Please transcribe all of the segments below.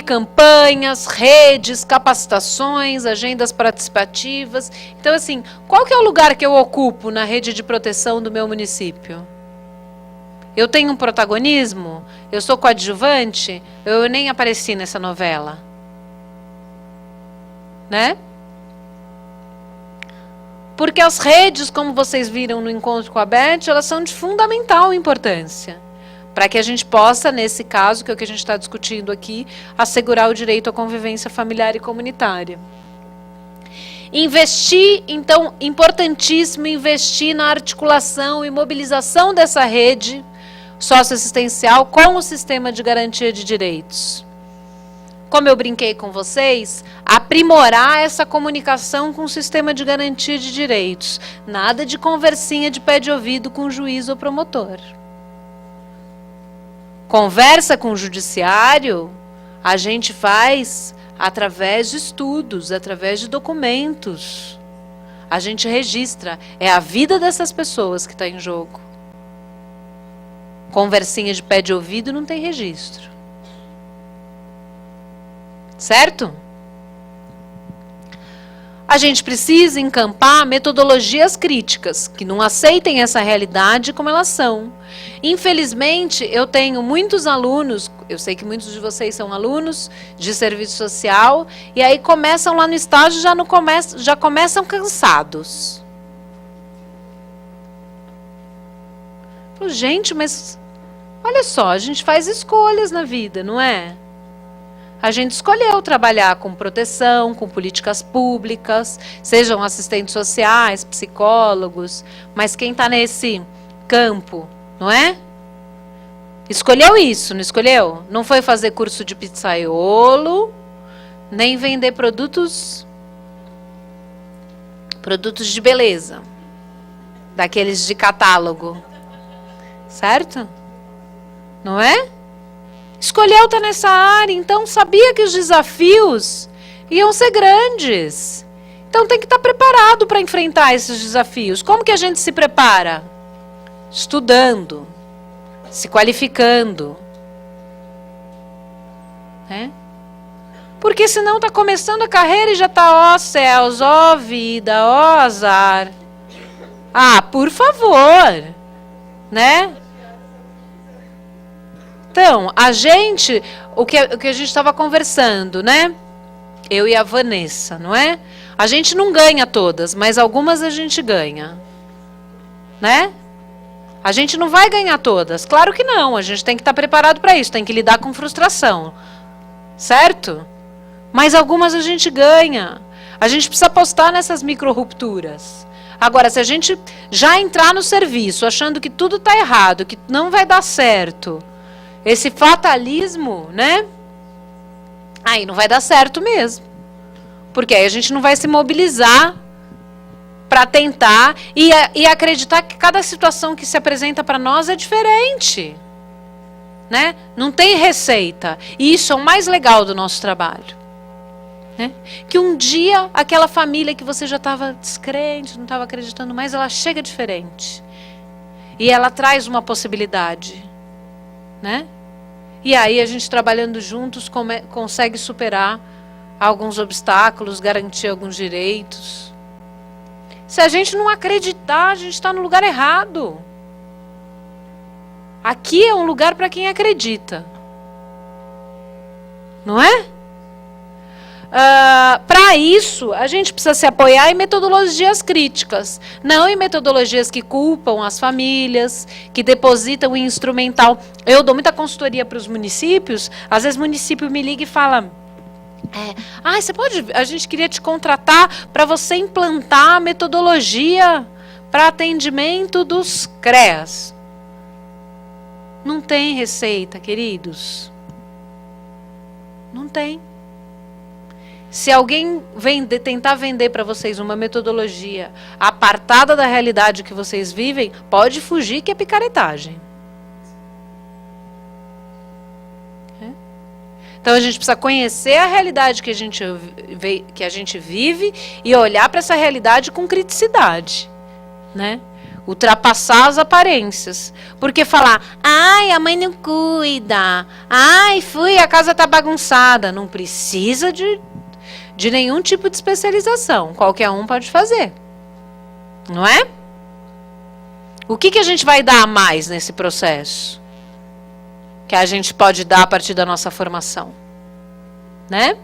campanhas, redes, capacitações, agendas participativas. Então, assim, qual que é o lugar que eu ocupo na rede de proteção do meu município? Eu tenho um protagonismo? Eu sou coadjuvante? Eu nem apareci nessa novela. Né? Porque as redes, como vocês viram no encontro com a Beth, elas são de fundamental importância. Para que a gente possa, nesse caso, que é o que a gente está discutindo aqui, assegurar o direito à convivência familiar e comunitária. Investir, então, importantíssimo, investir na articulação e mobilização dessa rede socioassistencial com o sistema de garantia de direitos. Como eu brinquei com vocês, aprimorar essa comunicação com o sistema de garantia de direitos. Nada de conversinha de pé de ouvido com o juiz ou promotor. Conversa com o judiciário, a gente faz através de estudos, através de documentos. A gente registra. É a vida dessas pessoas que está em jogo. Conversinha de pé de ouvido não tem registro. Certo? A gente precisa encampar metodologias críticas, que não aceitem essa realidade como elas são. Infelizmente, eu tenho muitos alunos, eu sei que muitos de vocês são alunos de serviço social, e aí começam lá no estágio, já começam cansados. Gente, mas olha só, a gente faz escolhas na vida, não é? A gente escolheu trabalhar com proteção, com políticas públicas, sejam assistentes sociais, psicólogos, mas quem está nesse campo, não é? Escolheu isso, não escolheu? Não foi fazer curso de pizzaiolo, nem vender produtos de beleza, daqueles de catálogo. Certo? Não é? Escolheu estar nessa área, então sabia que os desafios iam ser grandes. Então tem que estar preparado para enfrentar esses desafios. Como que a gente se prepara? Estudando, se qualificando. Né? Porque senão está começando a carreira e já está, ó céus, ó vida, ó azar. Ah, por favor, né? Então, a gente, o que a gente estava conversando, né? Eu e a Vanessa, não é? A gente não ganha todas, mas algumas a gente ganha. Né? A gente não vai ganhar todas. Claro que não, a gente tem que estar preparado para isso, tem que lidar com frustração. Certo? Mas algumas a gente ganha. A gente precisa apostar nessas micro-rupturas. Agora, se a gente já entrar no serviço achando que tudo está errado, que não vai dar certo, esse fatalismo, né? Aí não vai dar certo mesmo. Porque aí a gente não vai se mobilizar para tentar e acreditar que cada situação que se apresenta para nós é diferente. Né? Não tem receita. E isso é o mais legal do nosso trabalho. Né? Que um dia aquela família que você já estava descrente, não estava acreditando mais, ela chega diferente. E ela traz uma possibilidade. Né? E aí a gente trabalhando juntos consegue superar alguns obstáculos, garantir alguns direitos. Se a gente não acreditar, a gente está no lugar errado. Aqui é um lugar para quem acredita. Não é? Para isso, a gente precisa se apoiar em metodologias críticas, não em metodologias que culpam as famílias, que depositam em instrumental. Eu dou muita consultoria para os municípios, às vezes o município me liga e fala, você pode, a gente queria te contratar para você implantar a metodologia para atendimento dos CREAS. Não tem receita, queridos. Não tem. Se alguém tentar vender para vocês uma metodologia apartada da realidade que vocês vivem, pode fugir que é picaretagem. Então a gente precisa conhecer a realidade que a gente vive e olhar para essa realidade com criticidade. Né? Ultrapassar as aparências. Porque falar, ai, a mãe não cuida, ai, a casa tá bagunçada. Não precisa de nenhum tipo de especialização. Qualquer um pode fazer. Não é? O que a gente vai dar a mais nesse processo? Que a gente pode dar a partir da nossa formação. Né?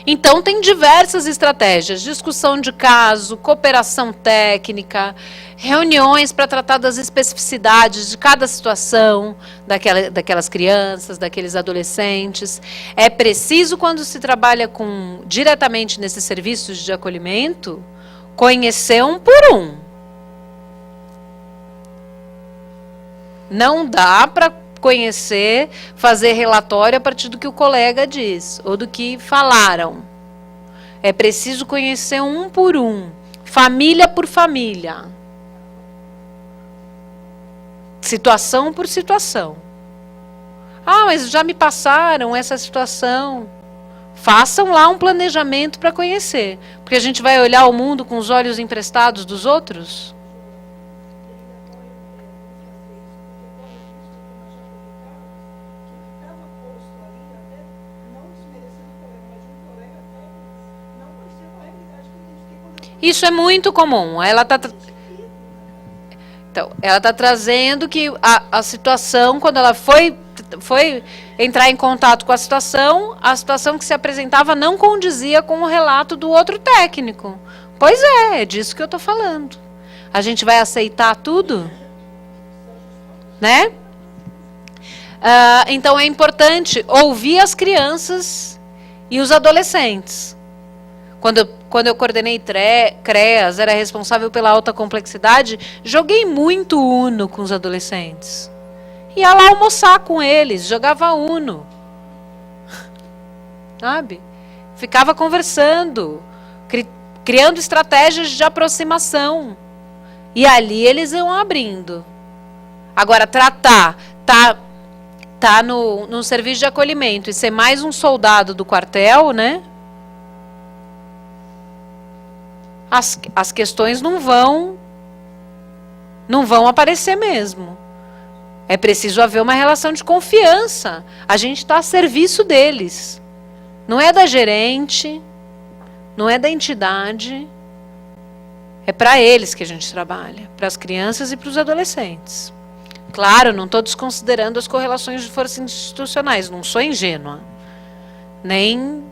Então, tem diversas estratégias. Discussão de caso, cooperação técnica, reuniões para tratar das especificidades de cada situação daquelas crianças, daqueles adolescentes. É preciso, quando se trabalha diretamente nesses serviços de acolhimento, conhecer um por um. Não dá para conhecer, fazer relatório a partir do que o colega diz, ou do que falaram. É preciso conhecer um por um, família por família. Situação por situação. Ah, mas já me passaram essa situação. Façam lá um planejamento para conhecer. Porque a gente vai olhar o mundo com os olhos emprestados dos outros? Isso é muito comum. Ela está trazendo que a situação, quando ela foi entrar em contato com a situação que se apresentava não condizia com o relato do outro técnico. Pois é disso que eu estou falando. A gente vai aceitar tudo? Né? Então é importante ouvir as crianças e os adolescentes. Quando eu coordenei CREAS, era responsável pela alta complexidade, joguei muito Uno com os adolescentes. Ia lá almoçar com eles, jogava Uno. Sabe? Ficava conversando, criando estratégias de aproximação. E ali eles iam abrindo. Agora, tá no serviço de acolhimento e ser mais um soldado do quartel, né? As questões não vão aparecer mesmo. É preciso haver uma relação de confiança. A gente está a serviço deles. Não é da gerente, não é da entidade. É para eles que a gente trabalha, para as crianças e para os adolescentes. Claro, não estou desconsiderando as correlações de forças institucionais, não sou ingênua, nem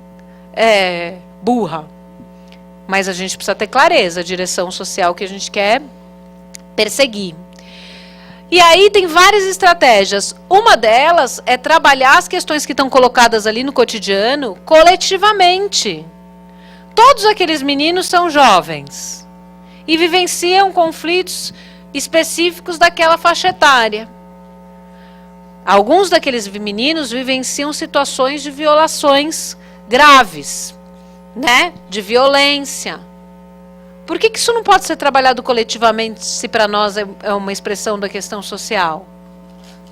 burra. Mas a gente precisa ter clareza, a direção social que a gente quer perseguir. E aí tem várias estratégias. Uma delas é trabalhar as questões que estão colocadas ali no cotidiano coletivamente. Todos aqueles meninos são jovens e vivenciam conflitos específicos daquela faixa etária. Alguns daqueles meninos vivenciam situações de violações graves, né? De violência. Por que isso não pode ser trabalhado coletivamente, se para nós é uma expressão da questão social?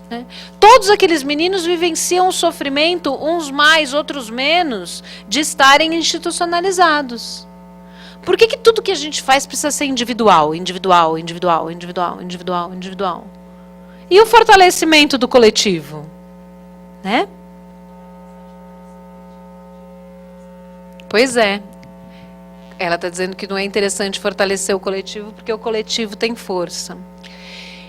Né? Todos aqueles meninos vivenciam o sofrimento, uns mais, outros menos, de estarem institucionalizados. Por que tudo que a gente faz precisa ser individual, individual, individual, individual, individual, individual? E o fortalecimento do coletivo? Né? Pois é. Ela está dizendo que não é interessante fortalecer o coletivo, porque o coletivo tem força.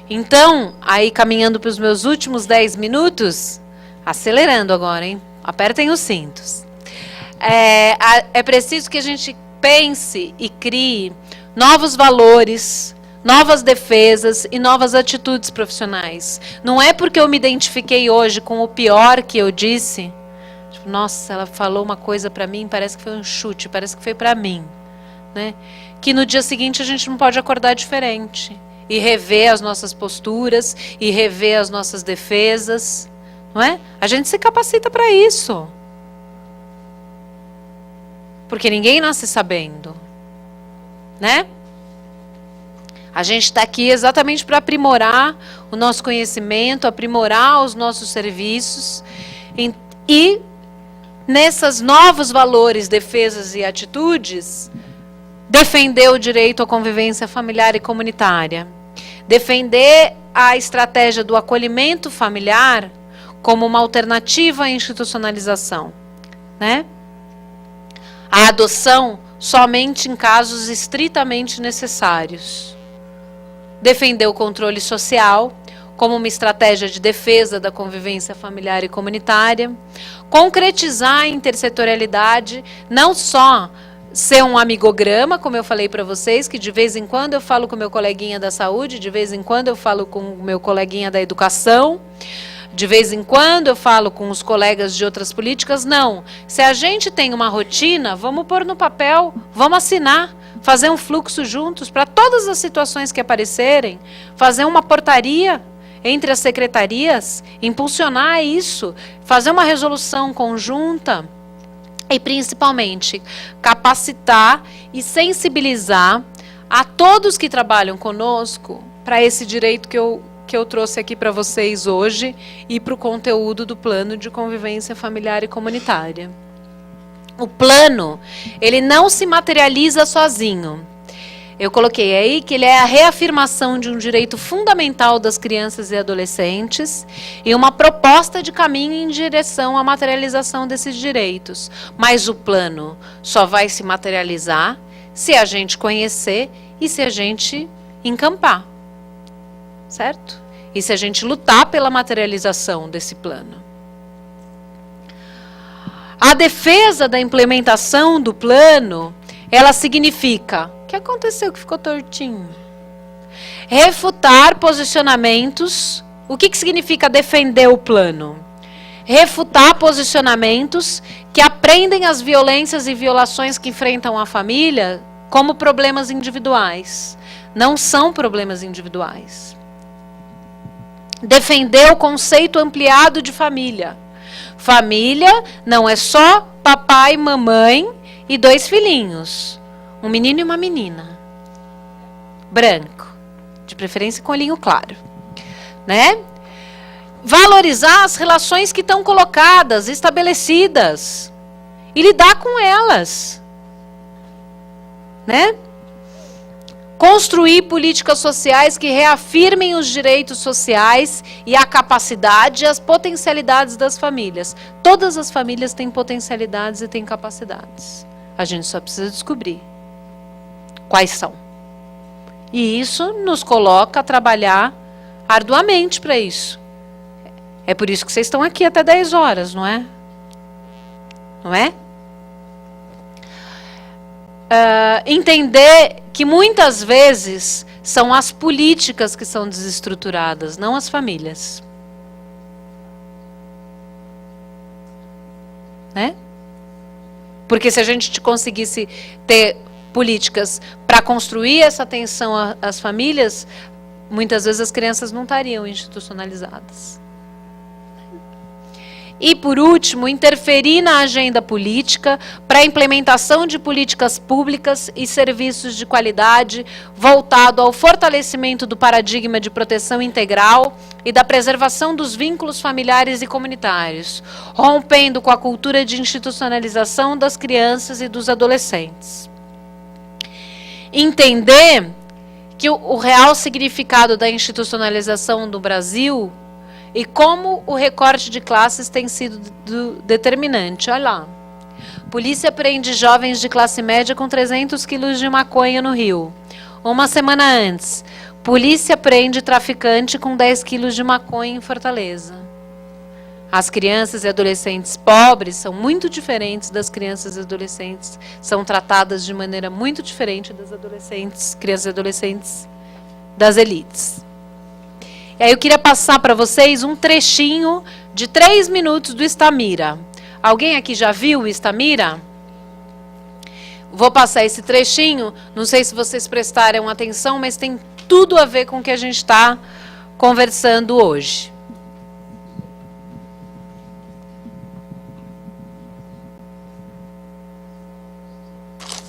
Então, aí caminhando para os meus últimos 10 minutos, acelerando agora, hein? Apertem os cintos. É preciso que a gente pense e crie novos valores, novas defesas e novas atitudes profissionais. Não é porque eu me identifiquei hoje com o pior que eu disse... Nossa, ela falou uma coisa para mim, parece que foi um chute, parece que foi para mim. Né? Que no dia seguinte a gente não pode acordar diferente. E rever as nossas posturas, e rever as nossas defesas. Não é? A gente se capacita para isso. Porque ninguém nasce sabendo. Né? A gente está aqui exatamente para aprimorar o nosso conhecimento, aprimorar os nossos serviços e nessas novos valores, defesas e atitudes, defender o direito à convivência familiar e comunitária, defender a estratégia do acolhimento familiar como uma alternativa à institucionalização, né? A adoção somente em casos estritamente necessários. Defender o controle social como uma estratégia de defesa da convivência familiar e comunitária. Concretizar a intersetorialidade, não só ser um amigograma, como eu falei para vocês, que de vez em quando eu falo com o meu coleguinha da saúde, de vez em quando eu falo com o meu coleguinha da educação, de vez em quando eu falo com os colegas de outras políticas. Não. Se a gente tem uma rotina, vamos pôr no papel, vamos assinar, fazer um fluxo juntos para todas as situações que aparecerem, fazer uma portaria entre as secretarias, impulsionar isso, fazer uma resolução conjunta e, principalmente, capacitar e sensibilizar a todos que trabalham conosco para esse direito que eu trouxe aqui para vocês hoje e para o conteúdo do plano de convivência familiar e comunitária. O plano, ele não se materializa sozinho. Eu coloquei aí que ele é a reafirmação de um direito fundamental das crianças e adolescentes e uma proposta de caminho em direção à materialização desses direitos. Mas o plano só vai se materializar se a gente conhecer e se a gente encampar. Certo? E se a gente lutar pela materialização desse plano. A defesa da implementação do plano, ela significa... O que aconteceu que ficou tortinho? Refutar posicionamentos. O que significa defender o plano? Refutar posicionamentos que aprendem as violências e violações que enfrentam a família como problemas individuais. Não são problemas individuais. Defender o conceito ampliado de família. Família não é só papai, mamãe e 2 filhinhos. Um menino e uma menina. Branco. De preferência com olhinho claro. Né? Valorizar as relações que estão colocadas, estabelecidas. E lidar com elas. Né? Construir políticas sociais que reafirmem os direitos sociais e a capacidade e as potencialidades das famílias. Todas as famílias têm potencialidades e têm capacidades. A gente só precisa descobrir quais são. E isso nos coloca a trabalhar arduamente para isso. É por isso que vocês estão aqui até 10 horas, não é? Não é? Entender que muitas vezes são as políticas que são desestruturadas, não as famílias. Né? Porque se a gente conseguisse ter políticas para construir essa atenção às famílias, muitas vezes as crianças não estariam institucionalizadas. E, por último, interferir na agenda política para a implementação de políticas públicas e serviços de qualidade voltado ao fortalecimento do paradigma de proteção integral e da preservação dos vínculos familiares e comunitários, rompendo com a cultura de institucionalização das crianças e dos adolescentes. Entender que o real significado da institucionalização do Brasil e como o recorte de classes tem sido determinante. Olha lá. Polícia prende jovens de classe média com 300 quilos de maconha no Rio. Uma semana antes, polícia prende traficante com 10 quilos de maconha em Fortaleza. As crianças e adolescentes pobres são muito diferentes das crianças e adolescentes. São tratadas de maneira muito diferente das adolescentes, crianças e adolescentes das elites. E aí eu queria passar para vocês um trechinho de 3 minutos do Istamira. Alguém aqui já viu o Istamira? Vou passar esse trechinho, não sei se vocês prestaram atenção, mas tem tudo a ver com o que a gente está conversando hoje.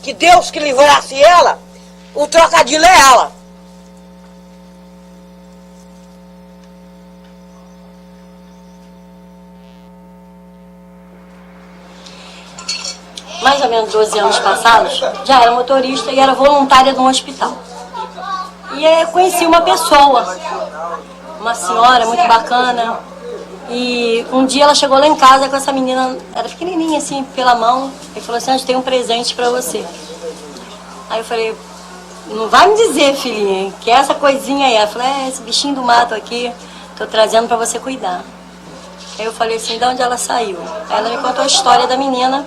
Que Deus que livrasse ela, o trocadilho é ela. mais ou menos 12 anos passados, já era motorista e era voluntária de um hospital. E eu conheci uma pessoa, uma senhora muito bacana, e um dia ela chegou lá em casa com essa menina, era pequenininha assim, pela mão, e falou assim: a gente tem um presente pra você. Aí eu falei: não vai me dizer, filhinha, que é essa coisinha aí. Ela falou: é esse bichinho do mato aqui, tô trazendo pra você cuidar. Aí eu falei assim: de onde ela saiu? Aí ela me contou a história da menina,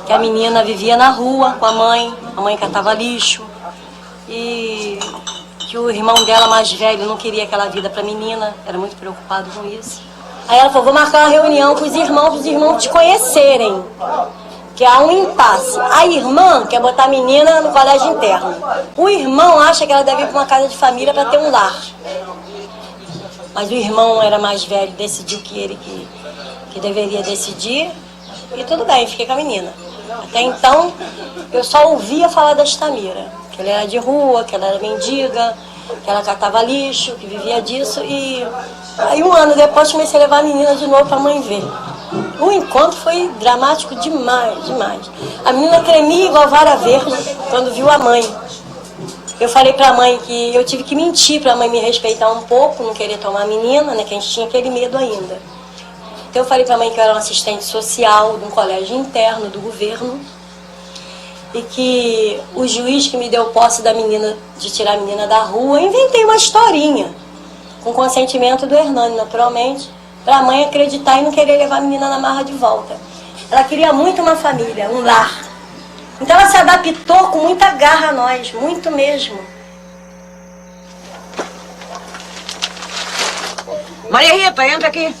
que a menina vivia na rua com a mãe catava lixo, e que o irmão dela mais velho não queria aquela vida pra menina, era muito preocupado com isso. Aí ela falou: vou marcar uma reunião com os irmãos te conhecerem, que há um impasse. A irmã quer botar a menina no colégio interno. O irmão acha que ela deve ir para uma casa de família para ter um lar. Mas o irmão era mais velho, decidiu que deveria decidir, e tudo bem, fiquei com a menina. Até então, eu só ouvia falar da Estamira, que ela era de rua, que ela era mendiga, que ela catava lixo, que vivia disso. E aí 1 ano depois comecei a levar a menina de novo para a mãe ver. O encontro foi dramático demais, demais. A menina tremia igual vara verde quando viu a mãe. Eu falei para a mãe que eu tive que mentir para a mãe me respeitar um pouco, não querer tomar a menina, né, que a gente tinha aquele medo ainda. Então eu falei para a mãe que eu era uma assistente social de um colégio interno do governo e que o juiz que me deu posse da menina, de tirar a menina da rua, inventei uma historinha, com consentimento do Hernani, naturalmente, para a mãe acreditar e não querer levar a menina na marra de volta. Ela queria muito uma família, um lar. Então ela se adaptou com muita garra a nós, muito mesmo. Maria Rita, entra aqui.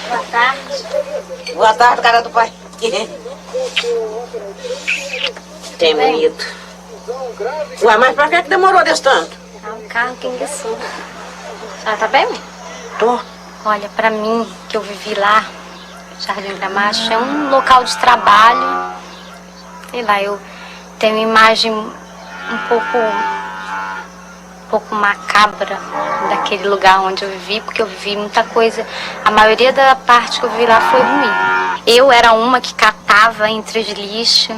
Boa tarde. Boa tarde, cara do pai. Tem bonito. Ué, mas pra que demorou desse tanto? Ah, o carro que enguiçou. Já tá bem? Tô. Olha, pra mim, que eu vivi lá, Jardim Gramacho, é um local de trabalho. Sei lá, eu tenho uma imagem um pouco macabra daquele lugar onde eu vivi, porque eu vivi muita coisa. A maioria da parte que eu vivi lá foi ruim. Eu era uma que catava entre os lixos.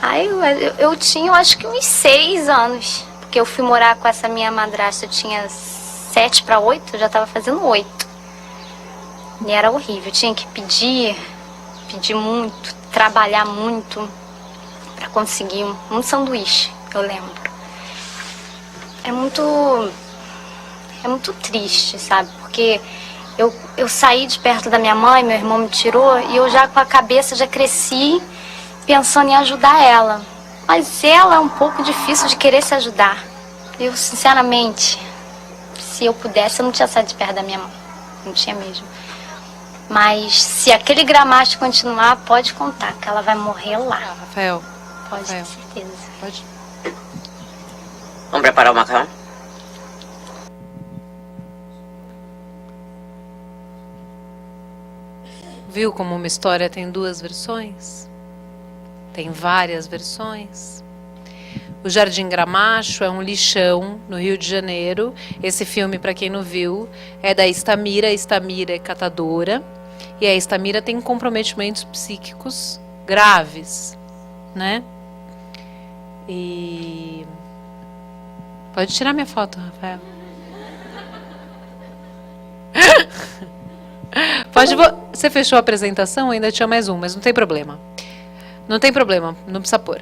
Aí eu tinha, eu acho que uns 6 anos, porque eu fui morar com essa minha madrasta, eu tinha 7 para 8, eu já estava fazendo 8. E era horrível, eu tinha que pedir muito, trabalhar muito para conseguir um sanduíche, eu lembro. É muito triste, sabe? Porque eu saí de perto da minha mãe, meu irmão me tirou, e eu já com a cabeça já cresci pensando em ajudar ela. Mas ela é um pouco difícil de querer se ajudar. Eu, sinceramente, se eu pudesse, eu não tinha saído de perto da minha mãe. Não tinha mesmo. Mas se aquele Gramacho continuar, pode contar que ela vai morrer lá. Rafael. Pode Rafael. ter certeza. Pode. Vamos preparar o macarrão? Viu como uma história tem 2 versões? Tem várias versões. O Jardim Gramacho é um lixão no Rio de Janeiro. Esse filme, para quem não viu, é da Estamira. A Estamira é catadora. E a Estamira tem comprometimentos psíquicos graves, né? E... Pode tirar minha foto, Rafael. Pode. Você fechou a apresentação? Ainda tinha mais um, mas não tem problema. Não tem problema, não precisa pôr.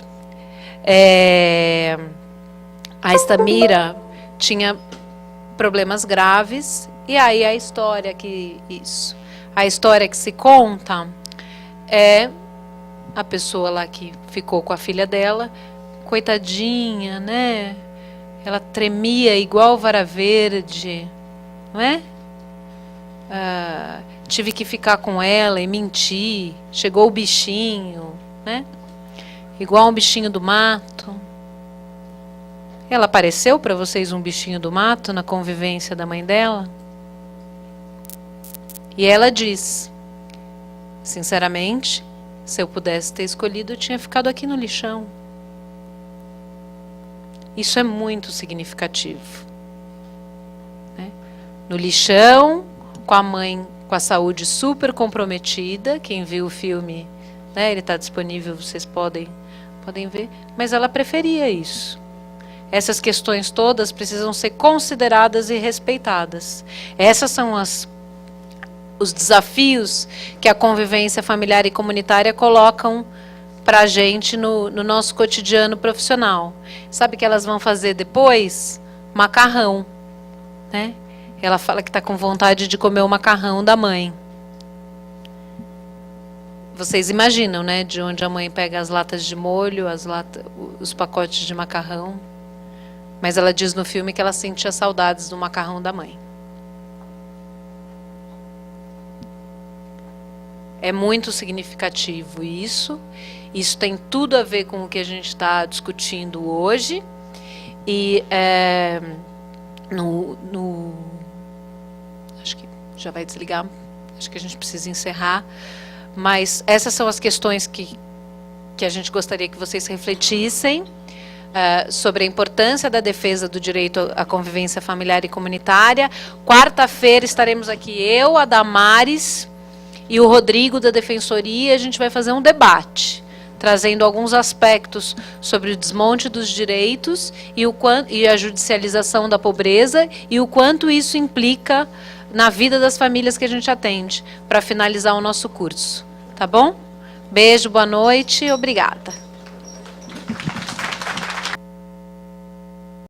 A Estamira tinha problemas graves, e aí a história que se conta é a pessoa lá que ficou com a filha dela, coitadinha, né? Ela tremia igual vara verde, não é? Tive que ficar com ela e mentir. Chegou o bichinho, né? Igual um bichinho do mato. Ela apareceu para vocês um bichinho do mato na convivência da mãe dela? E ela diz: sinceramente, se eu pudesse ter escolhido, eu tinha ficado aqui no lixão. Isso é muito significativo, né? No lixão, com a mãe com a saúde super comprometida. Quem viu o filme, né, ele está disponível, vocês podem ver. Mas ela preferia isso. Essas questões todas precisam ser consideradas e respeitadas. Essas são os desafios que a convivência familiar e comunitária colocam para a gente no nosso cotidiano profissional. Sabe o que elas vão fazer depois? Macarrão, né? Ela fala que está com vontade de comer o macarrão da mãe. Vocês imaginam, né? De onde a mãe pega as latas de molho, os pacotes de macarrão. Mas ela diz no filme que ela sentia saudades do macarrão da mãe. É muito significativo isso. Isso tem tudo a ver com o que a gente está discutindo hoje. E acho que já vai desligar. Acho que a gente precisa encerrar. Mas essas são as questões que a gente gostaria que vocês refletissem. Sobre a importância da defesa do direito à convivência familiar e comunitária. Quarta-feira estaremos aqui eu, a Damares e o Rodrigo da Defensoria. A gente vai fazer um debate, trazendo alguns aspectos sobre o desmonte dos direitos e a judicialização da pobreza e o quanto isso implica na vida das famílias que a gente atende, para finalizar o nosso curso. Tá bom? Beijo, boa noite, obrigada.